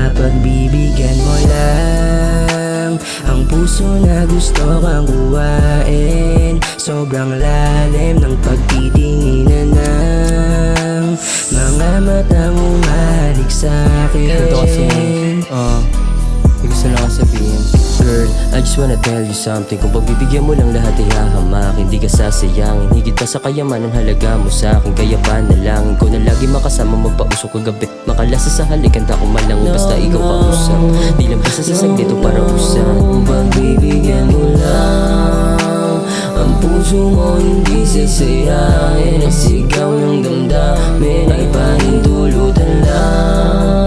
mapagbibigyan mo lang ang puso na gusto kang kuhain. Sobrang lalim ng pagtitinginan ng mga matang umalik sa'kin. Ito kasi, may gusto lang akong sabihin. Girl, I just wanna tell you something. Kung pagbibigyan mo lang lahat ay hahamak, hindi ka sasayangin. Higit pa sa kayamanan halaga mo sa'kin. Kaya panalangin ko na lagi makasama, magpausok kagabi, makalasa sa halikan ta kumalang. Basta ikaw kausap, di lang basta sa saglit o para usan. Kung pagbibigyan mo lang ang puso mo, hindi sasayangin. Ang sigaw ng damdamin ay panintulutan lang.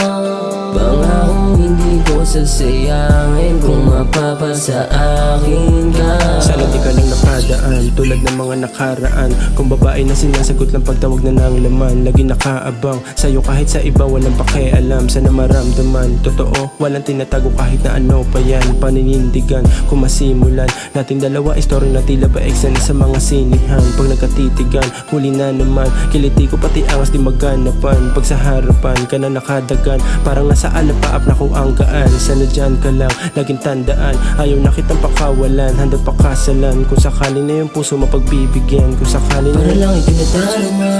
Pangakong hindi ko sasayangin kung mapapasa akin ka. Sana di ka lang nakadaan tulad ng mga nakaraan. Kung babae na sinasagot lang pagtawag na ng laman, lagi nakaabang sa'yo kahit sa iba walang pakialam. Sana maramdaman, totoo, walang tinatago kahit na ano pa yan. Paninindigan, kung masimulan nating dalawa, istorya na tila ba eksan sa mga sinihan. Pag nagkatitigan, huli na naman, kiliti ko pati angas di maganapan. Pag sa harapan ka na nakadagan, parang nasa alapaap na kung ang gaan. Sana dyan ka lang, laging tandaan, ayaw na kitang pakawalan, handa pakasalan. Kung sakali na yung puso mapagbibigyan, kung sakali na Para lang ipinadarama,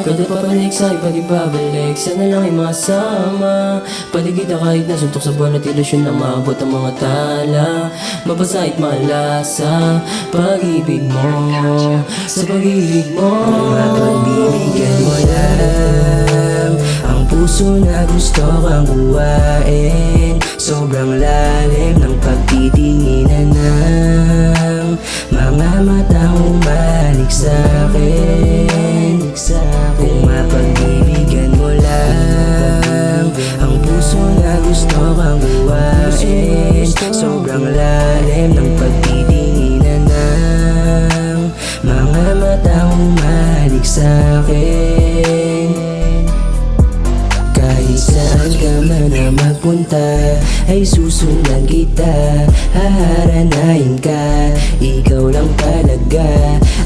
kada papalik sa iba't ibabalik. Sana lang ay masama, paligid na kahit nasuntok sa buwan at ilusyon na maabot ang mga tala. Mabasa at malasa, pag-ibig mo, sa pag-ibig mo. Mapagbibigyan mo lang ang puso na gusto kang kuhain. Sobrang lalim ng pagtitinginan ng mga matang umalik sa'kin. Kung mapagbibigyan mo lang ang puso na gusto kang kuhain. Sobrang lalim ng pagtitinginan ng mga matang umalik sa'kin. Kahit saan ka man na magpunta, ay susundan kita, haharanahin ka. Ikaw lang talaga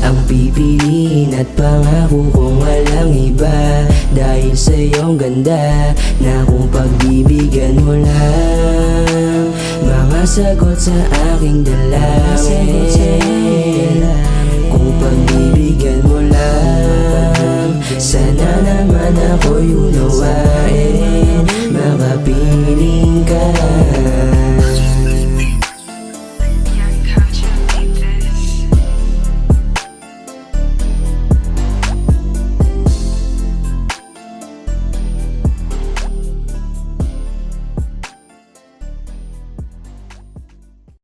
ang pipiliin at pangako kong walang iba. Dahil sa iyong ganda na kung pagbibigyan mo lang mga sagot sa aking dalangin. Kung pagbibigyan mo lang, sana naman ako'y unawain, makapiling ka.